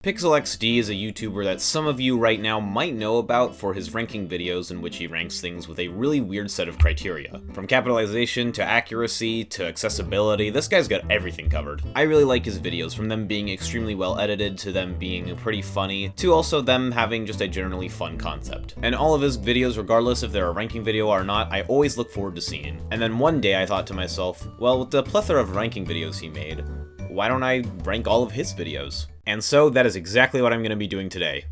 P1X3Lxd is a YouTuber that some of you right now might know about for his ranking videos in which he ranks things with a really weird set of criteria. From capitalization to accuracy to accessibility, this guy's got everything covered. I really like his videos, from them being extremely well edited to them being pretty funny, to also them having just a generally fun concept. And all of his videos, regardless if they're a ranking video or not, I always look forward to seeing. And then one day I thought to myself, well, with the plethora of ranking videos he made, why don't I rank all of his videos? And so that is exactly what I'm going to be doing today.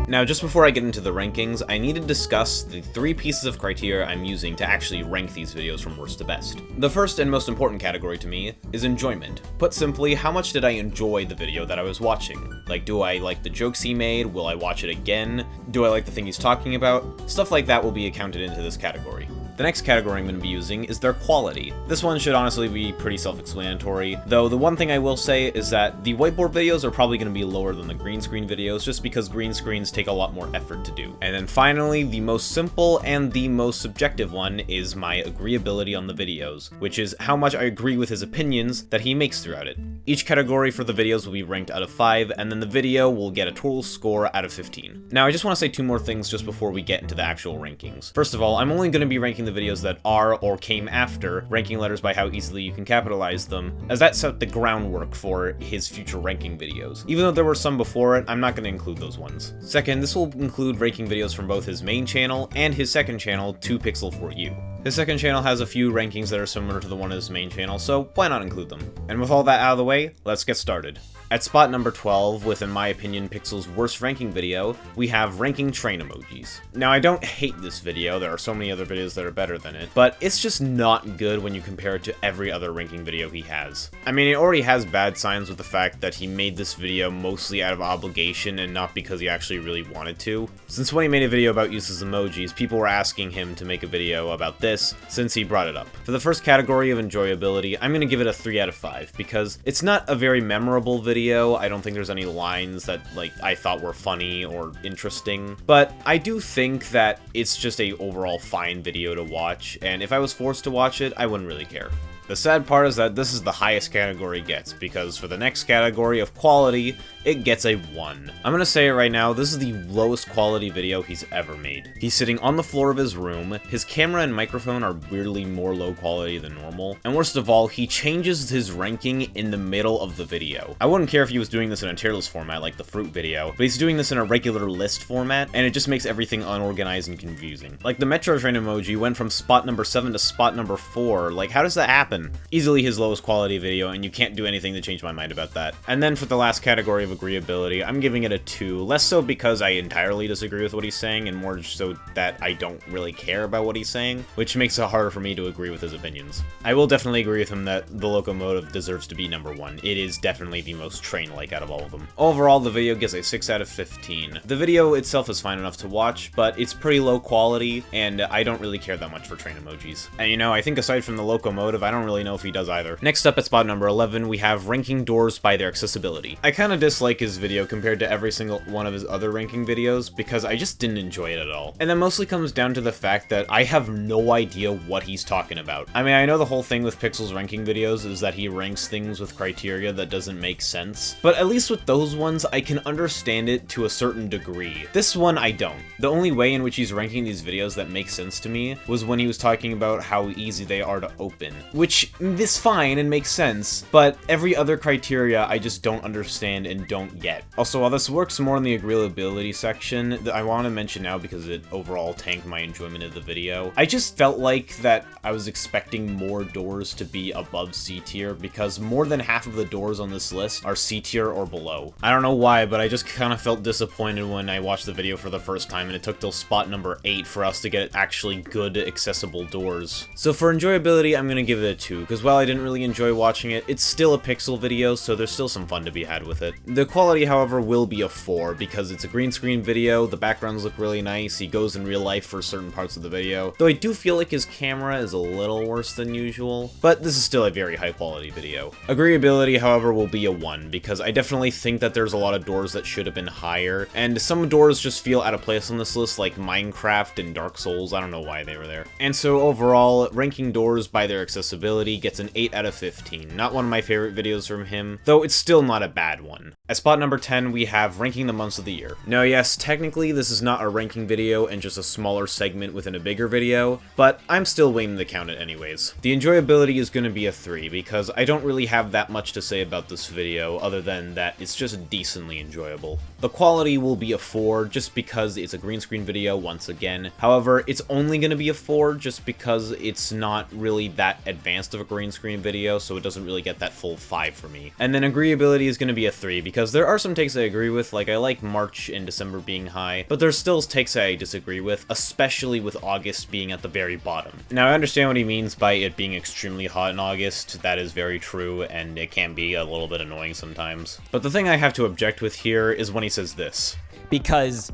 Now, just before I get into the rankings, I need to discuss the 3 pieces of criteria I'm using to actually rank these videos from worst to best. The first and most important category to me is enjoyment. Put simply, how much did I enjoy the video that I was watching? Like, do I like the jokes he made? Will I watch it again? Do I like the thing he's talking about? Stuff like that will be accounted into this category. The next category I'm going to be using is their quality. This one should honestly be pretty self-explanatory, though the one thing I will say is that the whiteboard videos are probably going to be lower than the green screen videos just because green screens take a lot more effort to do. And then finally, the most simple and the most subjective one is my agreeability on the videos, which is how much I agree with his opinions that he makes throughout it. Each category for the videos will be ranked out of 5, and then the video will get a total score out of 15. Now, I just want to say 2 more things just before we get into the actual rankings. First of all, I'm only going to be ranking the videos that are or came after ranking letters by how easily you can capitalize them, as that set the groundwork for his future ranking videos. Even though there were some before it, I'm not going to include those ones. Second, this will include ranking videos from both his main channel and his second channel, 2pixel4u. His second channel has a few rankings that are similar to the one of his main channel, so why not include them? And with all that out of the way, let's get started. At spot number 12, with in my opinion Pixel's worst ranking video, we have ranking train emojis. Now, I don't hate this video, there are so many other videos that are better than it, but it's just not good when you compare it to every other ranking video he has. I mean, it already has bad signs with the fact that he made this video mostly out of obligation and not because he actually really wanted to. Since when he made a video about useless emojis, people were asking him to make a video about this since he brought it up. For the first category of enjoyability, I'm going to give it a 3 out of 5 because it's not a very memorable video. I don't think there's any lines that I thought were funny or interesting, but I do think that it's just a overall fine video to watch, and if I was forced to watch it, I wouldn't really care. The sad part is that this is the highest category it gets, because for the next category of quality, it gets a 1. I'm gonna say it right now, this is the lowest quality video he's ever made. He's sitting on the floor of his room, his camera and microphone are weirdly more low quality than normal, and worst of all, he changes his ranking in the middle of the video. I wouldn't care if he was doing this in a tier list format like the fruit video, but he's doing this in a regular list format, and it just makes everything unorganized and confusing. Like the Metro Train emoji went from spot number 7 to spot number 4, like how does that happen? Easily his lowest quality video, and you can't do anything to change my mind about that. And then for the last category of agreeability, I'm giving it a 2, less so because I entirely disagree with what he's saying, and more so that I don't really care about what he's saying, which makes it harder for me to agree with his opinions. I will definitely agree with him that the locomotive deserves to be number 1. It is definitely the most train-like out of all of them. Overall, the video gets a 6 out of 15. The video itself is fine enough to watch, but it's pretty low quality, and I don't really care that much for train emojis. And you know, I think aside from the locomotive, I don't really know if he does either. Next up at spot number 11, we have ranking doors by their accessibility. I kinda dislike his video compared to every single one of his other ranking videos because I just didn't enjoy it at all. And that mostly comes down to the fact that I have no idea what he's talking about. I mean, I know the whole thing with Pixel's ranking videos is that he ranks things with criteria that doesn't make sense, but at least with those ones, I can understand it to a certain degree. This one, I don't. The only way in which he's ranking these videos that makes sense to me was when he was talking about how easy they are to open, which is fine and makes sense, but every other criteria I just don't understand and don't get. Also, while this works more in the agreeability section, that I want to mention now because it overall tanked my enjoyment of the video, I just felt like that I was expecting more doors to be above C tier because more than half of the doors on this list are C tier or below. I don't know why, but I just kind of felt disappointed when I watched the video for the first time and it took till spot number 8 for us to get actually good accessible doors. So for enjoyability, I'm gonna give it a 2, because while I didn't really enjoy watching it, it's still a Pixel video, so there's still some fun to be had with it. The quality, however, will be a 4, because it's a green screen video, the backgrounds look really nice, he goes in real life for certain parts of the video, though I do feel like his camera is a little worse than usual, but this is still a very high quality video. Agreeability, however, will be a 1, because I definitely think that there's a lot of doors that should have been higher, and some doors just feel out of place on this list, like Minecraft and Dark Souls. I don't know why they were there. And so overall, ranking doors by their accessibility Enjoyability gets an 8 out of 15. Not one of my favorite videos from him, though it's still not a bad one. At spot number 10, we have Ranking the Months of the Year. Now yes, technically this is not a ranking video and just a smaller segment within a bigger video, but I'm still waiting to count it anyways. The enjoyability is going to be a 3, because I don't really have that much to say about this video, other than that it's just decently enjoyable. The quality will be a 4, just because it's a green screen video once again. However, it's only going to be a 4 just because it's not really that advanced of a green screen video, so it doesn't really get that full 5 for me. And then agreeability is going to be a 3, because there are some takes I agree with, like I like March and December being high, but there's still takes I disagree with, especially with August being at the very bottom. Now I understand what he means by it being extremely hot in August, that is very true, and it can be a little bit annoying sometimes. But the thing I have to object with here is when he says this. Because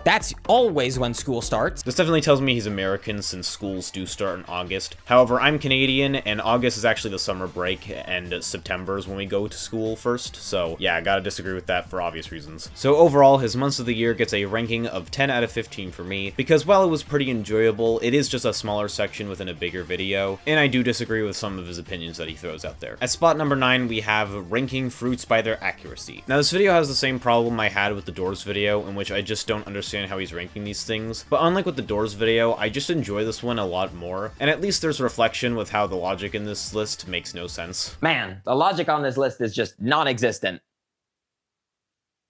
that's always when school starts. This definitely tells me he's American, since schools do start in August. However, I'm Canadian, and August is actually the summer break, and September is when we go to school first, so yeah, I gotta disagree with that for obvious reasons. So overall, his months of the year gets a ranking of 10 out of 15 for me, because while it was pretty enjoyable, it is just a smaller section within a bigger video, and I do disagree with some of his opinions that he throws out there. At spot number 9, we have ranking fruits by their accuracy. Now this video has the same problem I had with the Doors video, in which I just don't understand how he's ranking these things, but unlike with the Doors video, I just enjoy this one a lot more, and at least there's reflection with how the logic in this list makes no sense. Man, the logic on this list is just non-existent.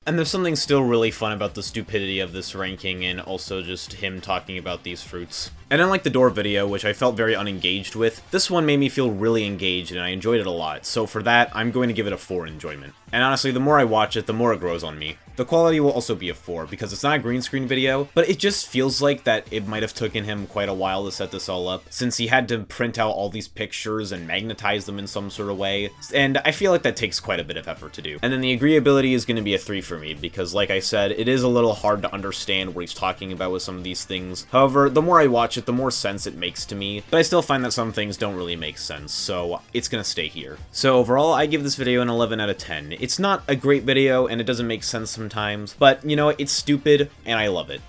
And there's something still really fun about the stupidity of this ranking, and also just him talking about these fruits. And unlike the Door video, which I felt very unengaged with, this one made me feel really engaged and I enjoyed it a lot, so for that, I'm going to give it a 4 in enjoyment. And honestly, the more I watch it, the more it grows on me. The quality will also be a 4, because it's not a green screen video, but it just feels like that it might have taken him quite a while to set this all up, since he had to print out all these pictures and magnetize them in some sort of way, and I feel like that takes quite a bit of effort to do. And then the agreeability is going to be a 3 for me, because like I said, it is a little hard to understand what he's talking about with some of these things. However, the more I watch it, the more sense it makes to me, but I still find that some things don't really make sense, so it's gonna stay here. So overall, I give this video an 11 out of 10. It's not a great video, and it doesn't make sense sometimes, but you know, it's stupid, and I love it.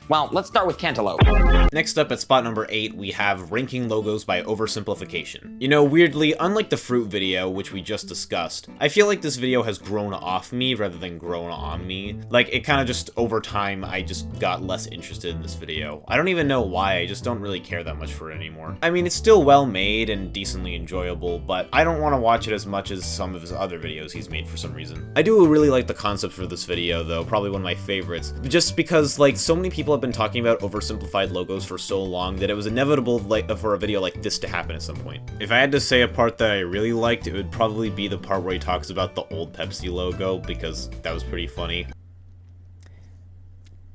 Well, let's start with Cantaloupe. Next up at spot number 8, we have ranking logos by oversimplification. You know, weirdly, unlike the fruit video, which we just discussed, I feel like this video has grown off me rather than grown on me. Like, it kind of just, over time, I just got less interested in this video. I don't even know why, I just don't really care that much for it anymore. I mean, it's still well made and decently enjoyable, but I don't want to watch it as much as some of his other videos he's made for some reason. I do really like the concept for this video, though, probably one of my favorites, just because, like, so many people have been talking about oversimplified logos for so long that it was inevitable for a video like this to happen at some point. If I had to say a part that I really liked, it would probably be the part where he talks about the old Pepsi logo, because that was pretty funny.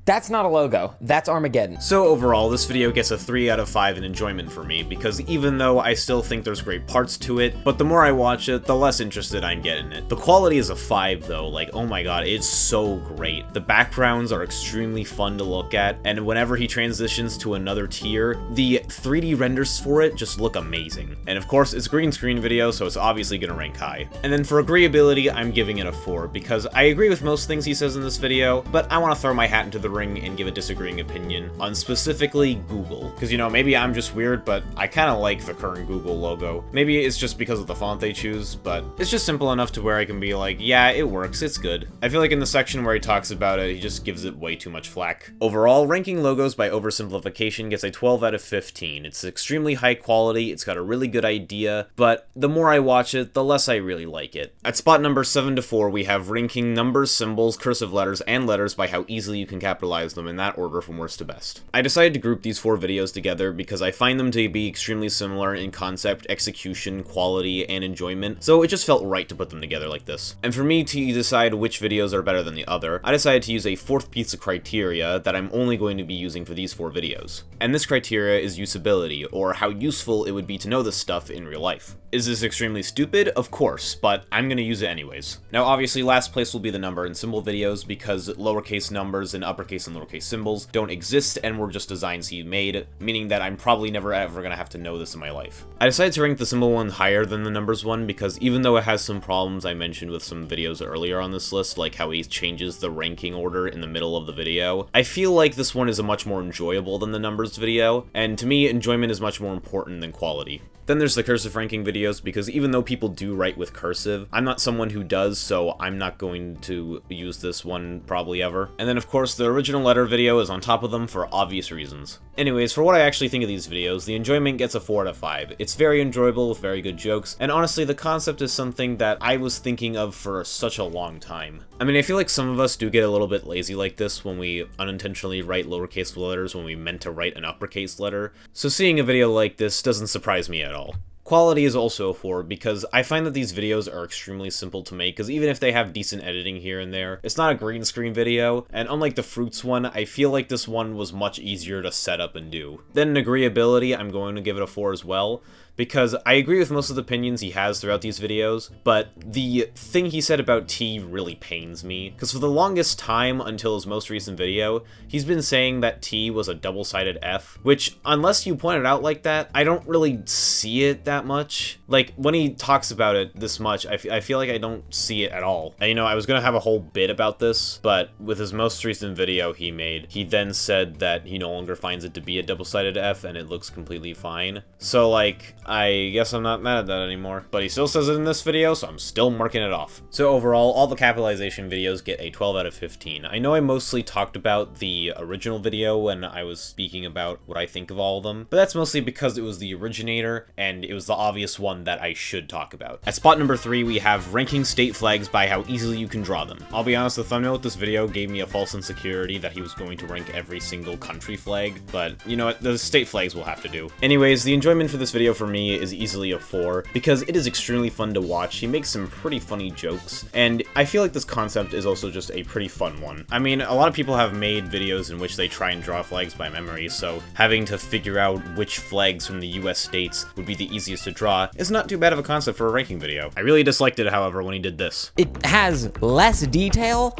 That's not a logo, that's Armageddon. So overall, this video gets a 3 out of 5 in enjoyment for me, because even though I still think there's great parts to it, but the more I watch it, the less interested I get in it. The quality is a 5 though, like oh my god, it's so great. The backgrounds are extremely fun to look at, and whenever he transitions to another tier, the 3D renders for it just look amazing. And of course, it's a green screen video, so it's obviously gonna rank high. And then for agreeability, I'm giving it a 4, because I agree with most things he says in this video, but I want to throw my hat into the and give a disagreeing opinion on specifically Google. Because, you know, maybe I'm just weird, but I kind of like the current Google logo. Maybe it's just because of the font they choose, but it's just simple enough to where I can be like, yeah, it works, it's good. I feel like in the section where he talks about it, he just gives it way too much flack. Overall, ranking logos by oversimplification gets a 12 out of 15. It's extremely high quality, it's got a really good idea, but the more I watch it, the less I really like it. At spot number 7 to 4, we have ranking numbers, symbols, cursive letters, and letters by how easily you can capitalize them in that order from worst to best. I decided to group these 4 videos together because I find them to be extremely similar in concept, execution, quality, and enjoyment, so it just felt right to put them together like this. And for me to decide which videos are better than the other, I decided to use a 4th piece of criteria that I'm only going to be using for these 4 videos. And this criteria is usability, or how useful it would be to know this stuff in real life. Is this extremely stupid? Of course, but I'm gonna use it anyways. Now obviously last place will be the number and symbol videos because lowercase numbers and uppercase and lowercase symbols don't exist and were just designs he made, meaning that I'm probably never ever gonna have to know this in my life. I decided to rank the symbol one higher than the numbers one because even though it has some problems I mentioned with some videos earlier on this list, like how he changes the ranking order in the middle of the video, I feel like this one is a much more enjoyable than the numbers video, and to me, enjoyment is much more important than quality. Then there's the cursive ranking videos, because even though people do write with cursive, I'm not someone who does, so I'm not going to use this one probably ever. And then of course the original letter video is on top of them for obvious reasons. Anyways, for what I actually think of these videos, the enjoyment gets a 4 out of 5. It's very enjoyable with very good jokes, and honestly the concept is something that I was thinking of for such a long time. I mean, I feel like some of us do get a little bit lazy like this when we unintentionally write lowercase letters when we meant to write an uppercase letter, so seeing a video like this doesn't surprise me at all. Quality is also a 4, because I find that these videos are extremely simple to make, because even if they have decent editing here and there, it's not a green screen video, and unlike the Fruits one, I feel like this one was much easier to set up and do. Then in agreeability, I'm going to give it a 4 as well, because I agree with most of the opinions he has throughout these videos, but the thing he said about T really pains me, because for the longest time until his most recent video, he's been saying that T was a double-sided F, which, unless you point it out like that, I don't really see it that much. Like, when he talks about it this much, I feel like I don't see it at all. And, you know, I was gonna have a whole bit about this, but with his most recent video he made, he then said that he no longer finds it to be a double-sided F, and it looks completely fine. So, like, I guess I'm not mad at that anymore. But he still says it in this video, so I'm still marking it off. So overall, all the capitalization videos get a 12 out of 15. I know I mostly talked about the original video when I was speaking about what I think of all of them, but that's mostly because it was the originator, and it was the obvious one that I should talk about. At spot number 3, we have ranking state flags by how easily you can draw them. I'll be honest, the thumbnail with this video gave me a false insecurity that he was going to rank every single country flag, but you know what, the state flags will have to do. Anyways, the enjoyment for this video for me is easily a 4, because it is extremely fun to watch. He makes some pretty funny jokes, and I feel like this concept is also just a pretty fun one. I mean, a lot of people have made videos in which they try and draw flags by memory, so having to figure out which flags from the US states would be the easiest to draw is not too bad of a concept for a ranking video. I really disliked it, however, when he did this. It has less detail,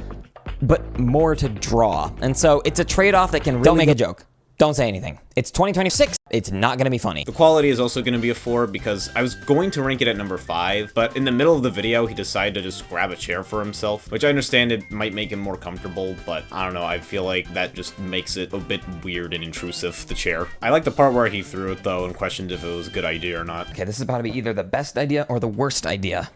but more to draw, and so it's a trade-off that can really— Don't make a joke. Don't say anything. It's 2026. It's not gonna be funny. The quality is also gonna be a 4, because I was going to rank it at number 5, but in the middle of the video, he decided to just grab a chair for himself, which I understand it might make him more comfortable, but I don't know, I feel like that just makes it a bit weird and intrusive, the chair. I like the part where he threw it, though, and questioned if it was a good idea or not. Okay, this is about to be either the best idea or the worst idea.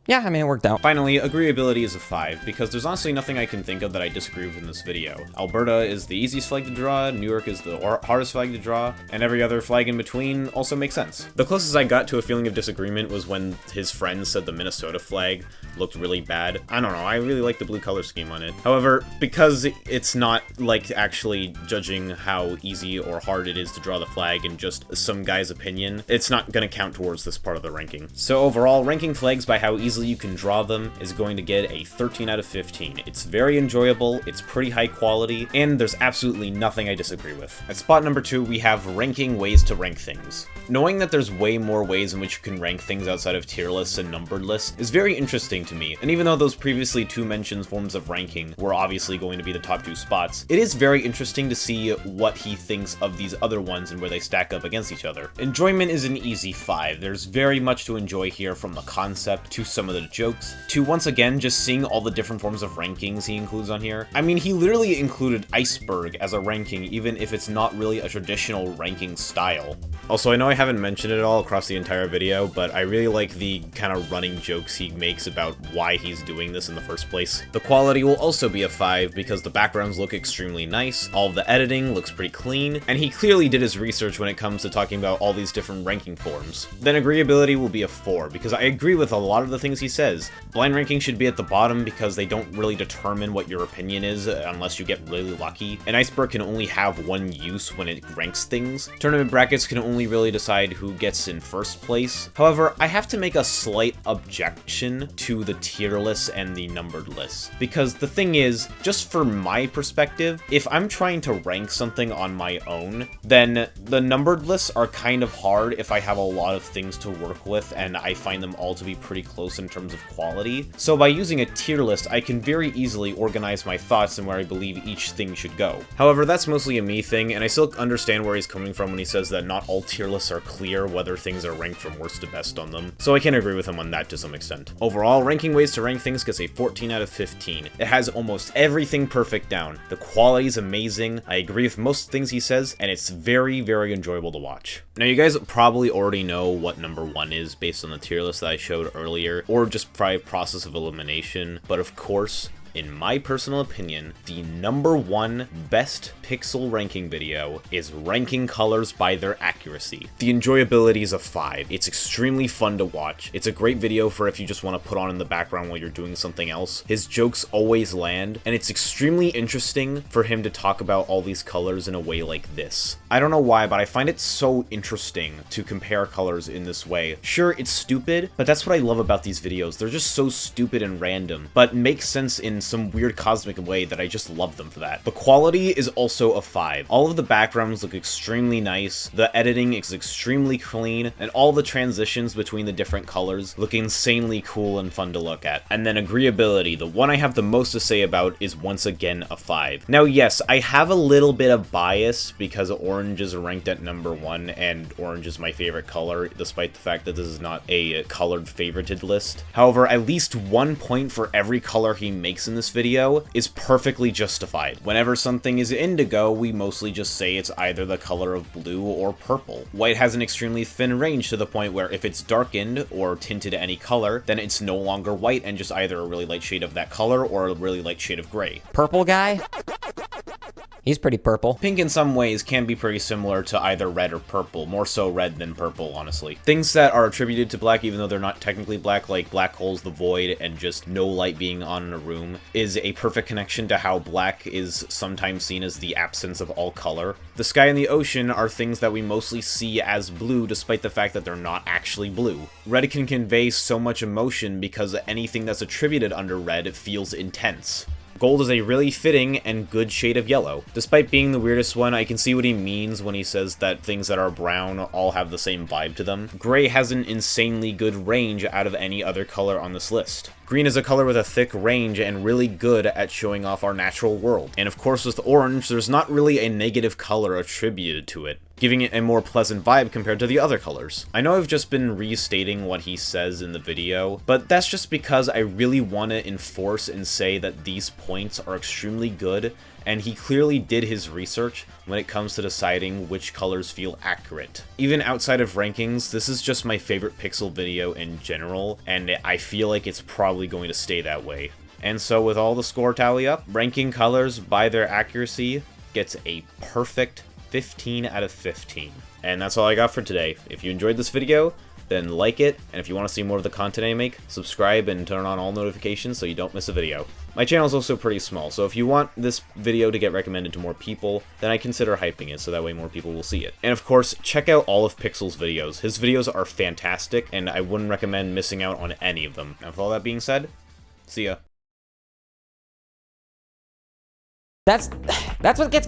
Yeah, I mean, it worked out. Finally, agreeability is a 5, because there's honestly nothing I can think of that I disagree with in this video. Alberta is the easiest flag to draw, New York is the hardest flag to draw, and every other flag in between also makes sense. The closest I got to a feeling of disagreement was when his friends said the Minnesota flag looked really bad. I don't know, I really like the blue color scheme on it. However, because it's not like actually judging how easy or hard it is to draw the flag and just some guy's opinion, it's not gonna count towards this part of the ranking. So overall, ranking flags by how easily you can draw them is going to get a 13 out of 15. It's very enjoyable, it's pretty high quality, and there's absolutely nothing I disagree with. At spot number 2, we have ranking ways to rank things. Knowing that there's way more ways in which you can rank things outside of tier lists and numbered lists is very interesting to me, and even though those previously 2 mentioned forms of ranking were obviously going to be the top 2 spots, it is very interesting to see what he thinks of these other ones and where they stack up against each other. Enjoyment is an easy 5. There's very much to enjoy here, from the concept to some of the jokes, to once again just seeing all the different forms of rankings he includes on here. I mean, he literally included iceberg as a ranking, even if it's not really a traditional ranking style. Also, I know I haven't mentioned it all across the entire video, but I really like the kind of running jokes he makes about why he's doing this in the first place. The quality will also be a 5, because the backgrounds look extremely nice, all of the editing looks pretty clean, and he clearly did his research when it comes to talking about all these different ranking forms. Then agreeability will be a 4, because I agree with a lot of the things he says. Blind ranking should be at the bottom because they don't really determine what your opinion is unless you get really lucky. An iceberg can only have one use when it ranks things. Tournament brackets can only really decide who gets in first place. However, I have to make a slight objection to the tier lists and the numbered lists, because the thing is, just from my perspective, if I'm trying to rank something on my own, then the numbered lists are kind of hard if I have a lot of things to work with and I find them all to be pretty close in in terms of quality. So by using a tier list, I can very easily organize my thoughts and where I believe each thing should go. However, that's mostly a me thing, and I still understand where he's coming from when he says that not all tier lists are clear whether things are ranked from worst to best on them, so I can agree with him on that to some extent. Overall, ranking ways to rank things gets a 14 out of 15. It has almost everything perfect down. The quality is amazing, I agree with most things he says, and it's very, very enjoyable to watch. Now, you guys probably already know what number 1 is based on the tier list that I showed earlier, or just by process of elimination, but of course, in my personal opinion, the number 1 best pixel ranking video is ranking colors by their accuracy. The enjoyability is a 5. It's extremely fun to watch. It's a great video for if you just want to put on in the background while you're doing something else. His jokes always land, and it's extremely interesting for him to talk about all these colors in a way like this. I don't know why, but I find it so interesting to compare colors in this way. Sure, it's stupid, but that's what I love about these videos. They're just so stupid and random, but make sense in some weird cosmic way that I just love them for that. The quality is also a 5. All of the backgrounds look extremely nice, the editing is extremely clean, and all the transitions between the different colors look insanely cool and fun to look at. And then agreeability, the one I have the most to say about, is once again a 5. Now yes, I have a little bit of bias because orange is ranked at number 1 and orange is my favorite color, despite the fact that this is not a colored favorited list. However, at least 1 point for every color he makes in this video is perfectly justified. Whenever something is indigo, we mostly just say it's either the color of blue or purple. White has an extremely thin range to the point where if it's darkened or tinted any color, then it's no longer white and just either a really light shade of that color or a really light shade of gray. Purple guy? He's pretty purple. Pink in some ways can be pretty similar to either red or purple, more so red than purple, honestly. Things that are attributed to black, even though they're not technically black, like black holes, the void, and just no light being on in a room, is a perfect connection to how black is sometimes seen as the absence of all color. The sky and the ocean are things that we mostly see as blue, despite the fact that they're not actually blue. Red can convey so much emotion because anything that's attributed under red feels intense. Gold is a really fitting and good shade of yellow. Despite being the weirdest one, I can see what he means when he says that things that are brown all have the same vibe to them. Gray has an insanely good range out of any other color on this list. Green is a color with a thick range and really good at showing off our natural world. And of course with orange, there's not really a negative color attributed to it, giving it a more pleasant vibe compared to the other colors. I know I've just been restating what he says in the video, but that's just because I really want to enforce and say that these points are extremely good, and he clearly did his research when it comes to deciding which colors feel accurate. Even outside of rankings, this is just my favorite pixel video in general, and I feel like it's probably going to stay that way. And so with all the score tally up, ranking colors by their accuracy gets a perfect 15 out of 15. And that's all I got for today. If you enjoyed this video, then like it, and if you want to see more of the content I make, subscribe and turn on all notifications so you don't miss a video. My channel is also pretty small, so if you want this video to get recommended to more people, then I consider hyping it so that way more people will see it. And of course, check out all of Pixel's videos. His videos are fantastic, and I wouldn't recommend missing out on any of them. And with all that being said, see ya. That's what gets